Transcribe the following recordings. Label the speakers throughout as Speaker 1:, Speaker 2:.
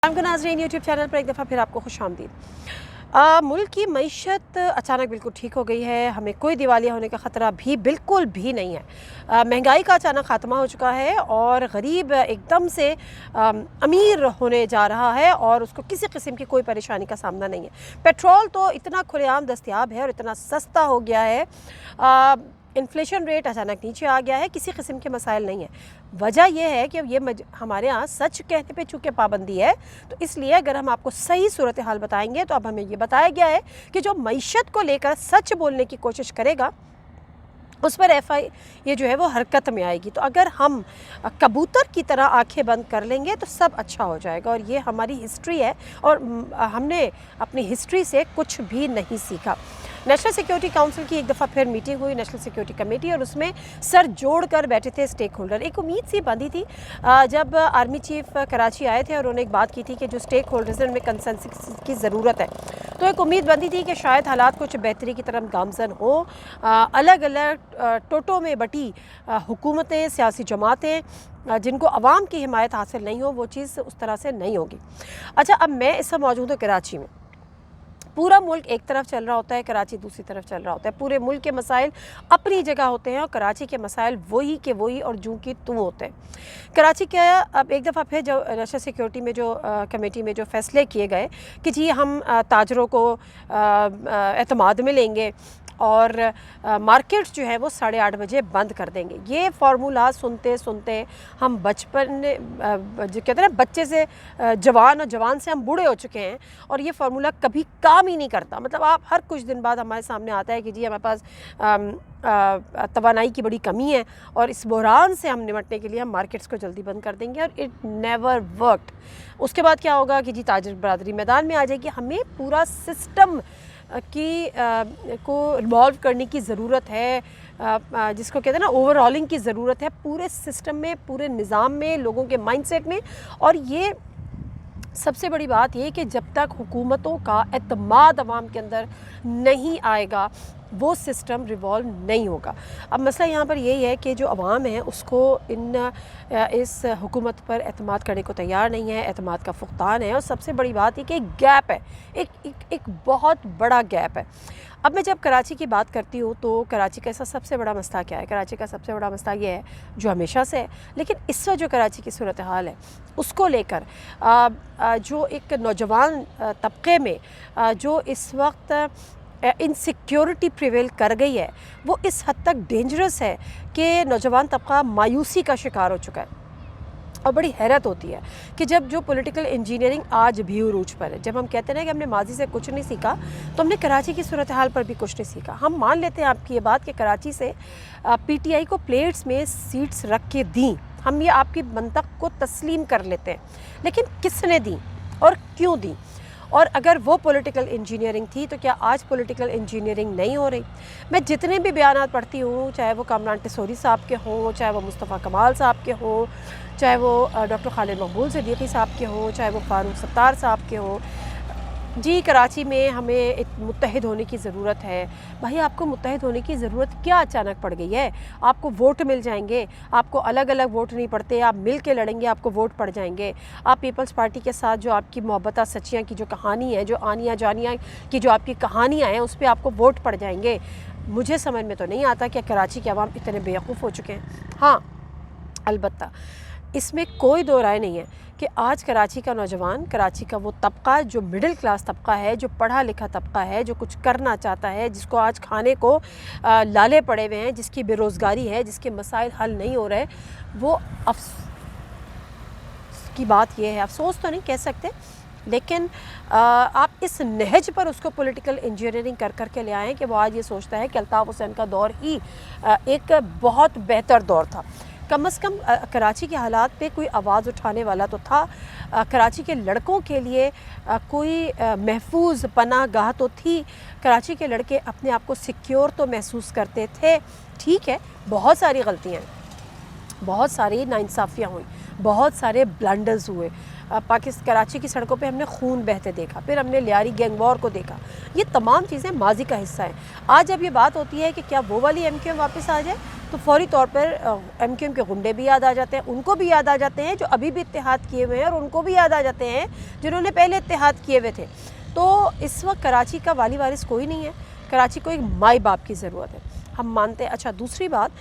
Speaker 1: को नाज़रीन YouTube channel पर एक दफ़ा फिर आपको खुशामदीद। मुल्क की मईशत अचानक बिल्कुल ठीक हो गई है, हमें कोई दिवालिया होने का ख़तरा भी बिल्कुल भी नहीं है। महंगाई का अचानक ख़ात्मा हो चुका है और गरीब एकदम से अमीर होने जा रहा है और उसको किसी किस्म की कोई परेशानी का सामना नहीं है। पेट्रोल तो इतना खुलेआम दस्तयाब है और इतना सस्ता हो गया है, इन्फ्लेशन रेट अचानक नीचे आ गया है, किसी किस्म के मसाइल नहीं है। वजह यह है कि अब ये हमारे यहाँ सच कहने पे चूँकि पाबंदी है, तो इसलिए अगर हम आपको सही सूरत हाल बताएंगे तो अब हमें ये बताया गया है कि जो मईशत को लेकर सच बोलने की कोशिश करेगा उस पर एफआई ये जो है वो हरकत में आएगी। तो अगर हम कबूतर की तरह आंखें बंद कर लेंगे तो सब अच्छा हो जाएगा, और ये हमारी हिस्ट्री है और हमने अपनी हिस्ट्री से कुछ भी नहीं सीखा। नेशनल सिक्योरिटी काउंसिल की एक दफ़ा फिर मीटिंग हुई, नेशनल सिक्योरिटी कमेटी, और उसमें सर जोड़ कर बैठे थे स्टेक होल्डर। एक उम्मीद सी बंधी थी जब आर्मी चीफ कराची आए थे और उन्होंने एक बात की थी कि जो स्टेक होल्डर्स हैं उनमें कंसेंसस की ज़रूरत है, तो एक उम्मीद बंधी थी कि शायद हालात कुछ बेहतरी की तरफ गामज़न हो। अलग अलग टोटों में बटी हुकूमतें, सियासी जमातें जिनको अवाम की हिमायत हासिल नहीं हो, वो चीज़ उस तरह से नहीं होगी। अच्छा, अब मैं इस समय मौजूद हूँ कराची में। पूरा मुल्क एक तरफ चल रहा होता है, कराची दूसरी तरफ चल रहा होता है। पूरे मुल्क के मसाइल अपनी जगह होते हैं और कराची के मसाइल वही के वही और जूं की तू होते हैं। कराची के अब एक दफ़ा फिर जो नेशनल सिक्योरिटी में जो कमेटी में जो फ़ैसले किए गए कि जी हम ताजरों को एतमाद में लेंगे और मार्केट्स जो है वो 8:30 बजे बंद कर देंगे। ये फार्मूला सुनते सुनते हम बचपन जो कहते हैं ना, बच्चे से जवान और जवान से हम बूढ़े हो चुके हैं, और ये फार्मूला कभी काम ही नहीं करता। मतलब आप हर कुछ दिन बाद हमारे सामने आता है कि जी हमारे पास तवानाई की बड़ी कमी है और इस बहरान से हम निपटने के लिए हम मार्केट्स को जल्दी बंद कर देंगे, और इट नेवर वर्कड। उसके बाद क्या होगा कि जी ताजर बरादरी मैदान में आ जाएगी। हमें पूरा सिस्टम को रिवॉल्व करने की ज़रूरत है, जिसको कहते हैं ना ओवरऑलिंग की ज़रूरत है पूरे सिस्टम में, पूरे निज़ाम में, लोगों के माइंडसेट में। और ये सबसे बड़ी बात ये कि जब तक हुकूमतों का एतमाद अवाम के अंदर नहीं आएगा वो सिस्टम रिवॉल्व नहीं होगा। अब मसला यहाँ पर यही है कि जो अवाम है उसको इस हुकूमत पर एतमाद करने को तैयार नहीं है, एतमाद का फुक़दान है, और सबसे बड़ी बात है कि एक गैप है, एक बहुत बड़ा गैप है। अब मैं जब कराची की बात करती हूँ तो कराची का ऐसा सबसे बड़ा मसला क्या है? कराची का सबसे बड़ा मसला ये है जो हमेशा से है, लेकिन इस वक्त जो कराची की सूरत हाल है उसको लेकर जो एक नौजवान तबके में जो इस वक्त इनसिक्योरिटी प्रिवेल कर गई है, वो इस हद तक डेंजरस है कि नौजवान तबका मायूसी का शिकार हो चुका है। और बड़ी हैरत होती है कि जब जो पॉलिटिकल इंजीनियरिंग आज भी उरूज पर है, जब हम कहते हैं कि हमने माजी से कुछ नहीं सीखा, तो हमने कराची की सूरत हाल पर भी कुछ नहीं सीखा। हम मान लेते हैं आपकी ये बात कि कराची से पीटीआई को प्लेट्स में सीट्स रख के दी, हम ये आपकी मंतक को तस्लीम कर लेते हैं, लेकिन किसने दी और क्यों दी? और अगर वो पॉलिटिकल इंजीनियरिंग थी तो क्या आज पॉलिटिकल इंजीनियरिंग नहीं हो रही? मैं जितने भी बयानात पढ़ती हूँ, चाहे वो कामरान टिसोरी साहब के हों, चाहे वो मुस्तफ़ा कमाल साहब के हों, चाहे वो डॉक्टर खालिद मकबूल सिद्दीकी साहब के हों, चाहे वो फारूक सत्तार साहब के हों, जी कराची में हमें मुत्तहिद होने की ज़रूरत है। भाई आपको मुत्तहिद होने की ज़रूरत क्या अचानक पड़ गई है? आपको वोट मिल जाएंगे, आपको अलग अलग वोट नहीं पड़ते, आप मिल के लड़ेंगे आपको वोट पड़ जाएंगे। आप पीपल्स पार्टी के साथ जो आपकी मोहब्बत सच्चियाँ की जो कहानी है, जो आनिया जानिया की जो आपकी कहानियाँ हैं, उस पर आपको वोट पड़ जाएंगे। मुझे समझ में तो नहीं आता कि कराची के अवाम इतने बेवकूफ़ हो चुके हैं। हाँ, अलबत्ता इसमें कोई दो राय नहीं है कि आज कराची का नौजवान, कराची का वो तबका जो मिडिल क्लास तबका है, जो पढ़ा लिखा तबका है, जो कुछ करना चाहता है, जिसको आज खाने को लाले पड़े हुए हैं, जिसकी बेरोज़गारी है, जिसके मसाइल हल नहीं हो रहे, वो अफसोस की बात ये है, अफसोस तो नहीं कह सकते, लेकिन आप इस नहज पर उसको पॉलिटिकल इंजीनियरिंग कर के ले आएँ कि वो आज ये सोचता है कि अल्ताफ़ हुसैन का दौर ही एक बहुत बेहतर दौर था। कम अज़ कम कराची के हालात पे कोई आवाज़ उठाने वाला तो था, कराची के लड़कों के लिए कोई महफूज पनाह गाह तो थी, कराची के लड़के अपने आप को सिक्योर तो महसूस करते थे। ठीक है, बहुत सारी गलतियाँ, बहुत सारी नाइंसाफ़ियाँ हुई, बहुत सारे ब्लंडर्स हुए, कराची की सड़कों पे हमने खून बहते देखा, फिर हमने लियारी गैंग वॉर को देखा। ये तमाम चीज़ें माजी का हिस्सा हैं। आज जब ये बात होती है कि क्या वो वाली MQM वापस आ जाए, तो फौरी तौर पर MQM के गुंडे भी याद आ जाते हैं, उनको भी याद आ जाते हैं जो अभी भी इत्तेहाद किए हुए हैं, और उनको भी याद आ जाते हैं जिन्होंने पहले इत्तेहाद किए हुए थे। तो इस वक्त कराची का वाली वारिस कोई नहीं है, कराची को एक माई बाप की ज़रूरत है, हम मानते हैं। अच्छा, दूसरी बात,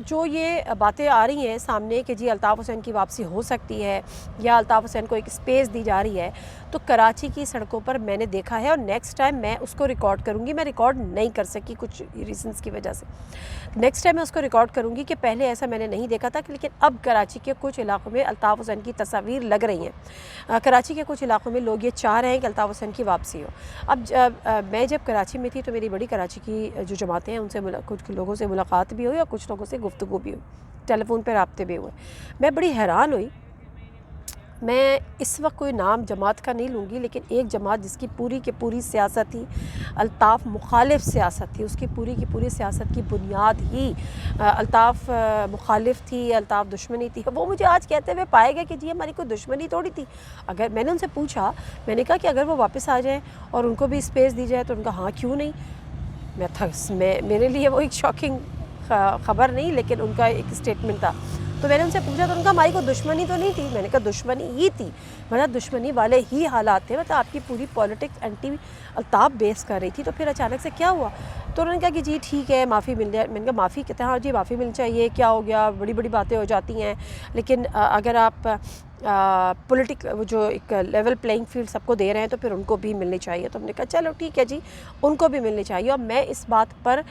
Speaker 1: जो ये बातें आ रही हैं सामने कि जी अल्ताफ़ हुसैन की वापसी हो सकती है या अल्ताफ़ हुसैन को एक स्पेस दी जा रही है, तो कराची की सड़कों पर मैंने देखा है, और नेक्स्ट टाइम मैं उसको रिकॉर्ड करूँगी। मैं रिकॉर्ड नहीं कर सकी कुछ रीजंस की वजह से, नेक्स्ट टाइम मैं उसको रिकॉर्ड करूँगी कि पहले ऐसा मैंने नहीं देखा था, लेकिन अब कराची के कुछ इलाक़ों में अल्ताफ़ हुसैन की तस्वीर लग रही हैं। कराची के कुछ इलाक़ों में लोग ये चाह रहे हैं कि अल्ताफ़ हुसैन की वापसी हो। अब मैं जब कराची में थी तो मेरी बड़ी कराची की जो जमातें हैं उनसे कुछ लोगों से मुलाकात भी हुई और कुछ लोगों से गुफ्तगू भी हुई, टेलीफोन पर राब्ते भी हुए। मैं बड़ी हैरान हुई। मैं इस वक्त कोई नाम जमात का नहीं लूँगी, लेकिन एक जमात जिसकी पूरी की पूरी सियासत ही अल्ताफ़ मुखालिफ सियासत थी, उसकी पूरी की पूरी सियासत की बुनियाद ही अल्ताफ़ मुखालिफ थी, अल्ताफ़ दुश्मनी थी, वो मुझे आज कहते हुए पाएगा कि जी हमारी कोई दुश्मनी थोड़ी थी। अगर मैंने उनसे पूछा, मैंने कहा कि अगर वो वापस आ जाएँ और उनको भी स्पेस दी जाए, तो उनका हाँ क्यों नहीं। मेरे लिए वो एक शॉकिंग ख़बर नहीं, लेकिन उनका एक स्टेटमेंट था। तो मैंने उनसे पूछा, तो उनका हमारी कोई दुश्मनी तो नहीं थी। मैंने कहा दुश्मनी ही थी, मतलब दुश्मनी वाले ही हालात थे, मतलब आपकी पूरी पॉलिटिक्स एंटी अल्ताफ़ बेस कर रही थी। तो फिर अचानक से क्या हुआ, तो उन्होंने कहा कि जी ठीक है माफ़ी मिल जाए। मैंने कहा माफ़ी कहते हैं, हाँ जी माफ़ी मिलनी चाहिए, क्या हो गया, बड़ी बड़ी बातें हो जाती हैं, लेकिन अगर आप वो जो एक लेवल प्लेइंग फील्ड सबको दे रहे हैं तो फिर उनको भी मिलनी चाहिए। तो हमने कहा चलो ठीक है जी, उनको भी मिलनी चाहिए। और मैं इस बात पर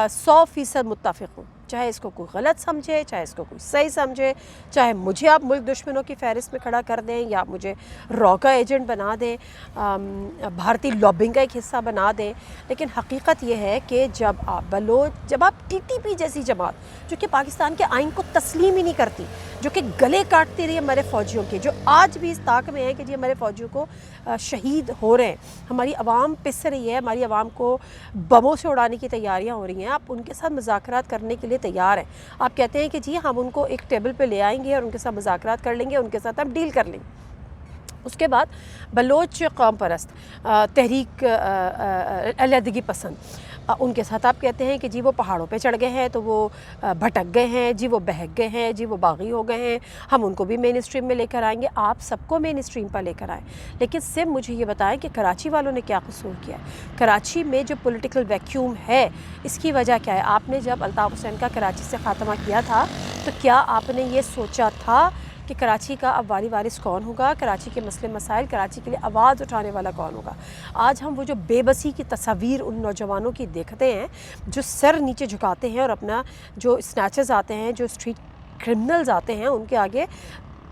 Speaker 1: 100% मुत्तफ़िक़ हूँ, चाहे इसको कोई गलत समझे, चाहे इसको कोई सही समझे, चाहे मुझे आप मुल्क दुश्मनों की फहरिस्त में खड़ा कर दें या मुझे रॉ का एजेंट बना दें, भारतीय लॉबिंग का एक हिस्सा बना दें, लेकिन हकीकत ये है कि जब आप TTP जैसी जमात जो कि पाकिस्तान के आइन को तस्लीम ही नहीं करती, जो कि गले काटती रही हमारे फ़ौजियों के, जो आज भी इस ताक में है कि जी हमारे फ़ौजियों को शहीद हो रहे हैं, हमारी आवाम पिस रही है, हमारी आवाम को बमों से उड़ाने की तैयारियां हो रही हैं, आप उनके साथ मुज़ाकरात करने के लिए तैयार हैं। आप कहते हैं कि जी हम उनको एक टेबल पे ले आएंगे और उनके साथ मुज़ाकरात कर लेंगे, उनके साथ हम डील कर लेंगे। उसके बाद बलोच कौम परस्त तहरीक अलहदगी पसंद, उनके साथ आप कहते हैं कि जी वो पहाड़ों पे चढ़ गए हैं, तो वो भटक गए हैं, जी वो बहक गए हैं, जी वो बागी हो गए हैं, हम उनको भी मेन स्ट्रीम में लेकर आएंगे। आप सबको मेन स्ट्रीम पर लेकर आएँ, लेकिन सिर्फ मुझे ये बताएं कि कराची वालों ने क्या कसूर किया है। कराची में जो पॉलिटिकल वैक्यूम है, इसकी वजह क्या है। आपने जब अल्ताफ़ हुसैन का कराची से ख़ात्मा किया था, तो क्या आपने ये सोचा था कि कराची का अब वाली वारिस कौन होगा, कराची के मसले मसाइल, कराची के लिए आवाज़ उठाने वाला कौन होगा। आज हम वो जो बेबसी की तस्वीर उन नौजवानों की देखते हैं जो सर नीचे झुकाते हैं और अपना जो स्नैचर्स आते हैं, जो स्ट्रीट क्रिमिनल्स आते हैं, उनके आगे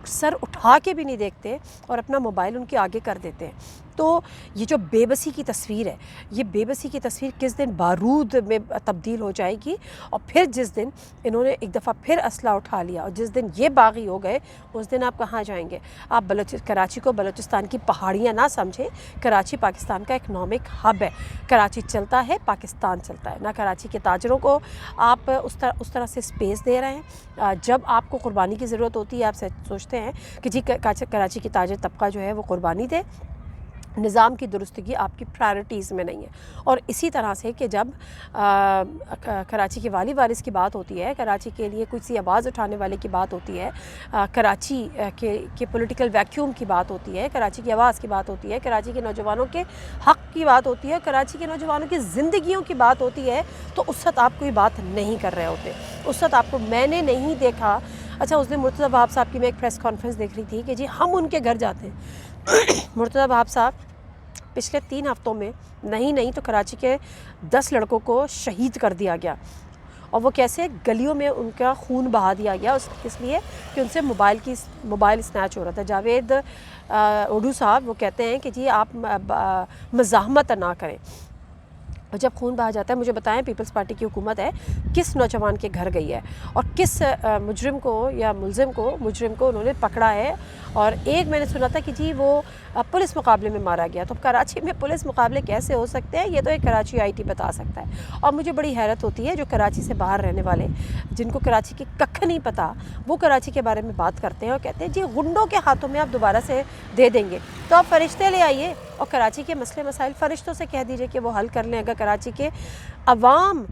Speaker 1: सर उठा के भी नहीं देखते और अपना मोबाइल उनके आगे कर देते हैं। तो ये जो बेबसी की तस्वीर है, ये बेबसी की तस्वीर किस दिन बारूद में तब्दील हो जाएगी, और फिर जिस दिन इन्होंने एक दफ़ा फिर असला उठा लिया और जिस दिन ये बागी हो गए, उस दिन आप कहाँ जाएंगे। आप कराची को बलूचिस्तान की पहाड़ियाँ ना समझें, कराची पाकिस्तान का इकनॉमिक हब है। कराची चलता है, पाकिस्तान चलता है, ना कराची के ताजरों को आप उस तरह से स्पेस दे रहे हैं। जब आपको कुर्बानी की ज़रूरत होती है, आप सोचते हैं कि जी कराची की ताजर तबका जो है वो कुर्बानी दे, निज़ाम की दुरुस्तगी आपकी प्रायोरिटीज़ में नहीं है। और इसी तरह से कि जब कराची की वाली वारिस की बात होती है, कराची के लिए कुछ सी आवाज़ उठाने वाले की बात होती है, कराची के पॉलिटिकल वैक्यूम की बात होती है, कराची की आवाज़ की बात होती है, कराची के नौजवानों के हक़ की बात होती है, कराची के नौजवानों की ज़िंदगियों की बात होती है, तो उस वक्त आप कोई बात नहीं कर रहे होते। उस वक्त आपको मैंने नहीं देखा। अच्छा, उस दिन मुर्तज़ा वहाब साहब की मैं एक प्रेस कॉन्फ्रेंस देख रही थी कि जी हम उनके घर जाते हैं। मुर्तज़ा वहाब साहब पिछले 3 हफ़्तों में नहीं तो कराची के 10 लड़कों को शहीद कर दिया गया, और वो कैसे गलियों में उनका खून बहा दिया गया, इसलिए कि उनसे मोबाइल स्नैच हो रहा था। जावेद उर्दू साहब वो कहते हैं कि जी आप मज़ाहमत ना करें। اور جب خون بہا جاتا ہے، مجھے بتائیں پیپلز پارٹی کی حکومت ہے کس نوجوان کے گھر گئی ہے اور کس مجرم کو یا مجرم کو انہوں نے پکڑا ہے. اور ایک میں نے سنا تھا کہ جی وہ پولیس مقابلے میں مارا گیا. تو کراچی میں پولیس مقابلے کیسے ہو سکتے ہیں؟ یہ تو ایک کراچی آئی ٹی بتا سکتا ہے. اور مجھے بڑی حیرت ہوتی ہے جو کراچی سے باہر رہنے والے، جن کو کراچی کی ککھ نہیں پتہ، وہ کراچی کے بارے میں بات کرتے ہیں اور کہتے ہیں جی غنڈوں کے ہاتھوں میں آپ دوبارہ سے دے دیں گے تو آپ فرشتے لے آئیے اور کراچی کے مسئلے مسائل فرشتوں سے کہہ دیجئے کہ وہ حل کر لیں. اگر کراچی کے عوام،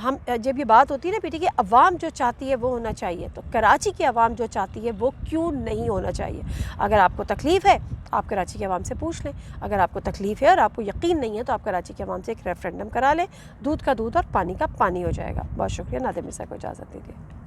Speaker 1: ہم جب یہ بات ہوتی ہے نا بیٹی کہ عوام جو چاہتی ہے وہ ہونا چاہیے، تو کراچی کی عوام جو چاہتی ہے وہ کیوں نہیں ہونا چاہیے؟ اگر آپ کو تکلیف ہے آپ کراچی کے عوام سے پوچھ لیں. اگر آپ کو تکلیف ہے اور آپ کو یقین نہیں ہے تو آپ کراچی کے عوام سے ایک ریفرینڈم کرا لیں. دودھ کا دودھ اور پانی کا پانی ہو جائے گا. بہت شکریہ. نادر مرزا کو اجازت دیجیے.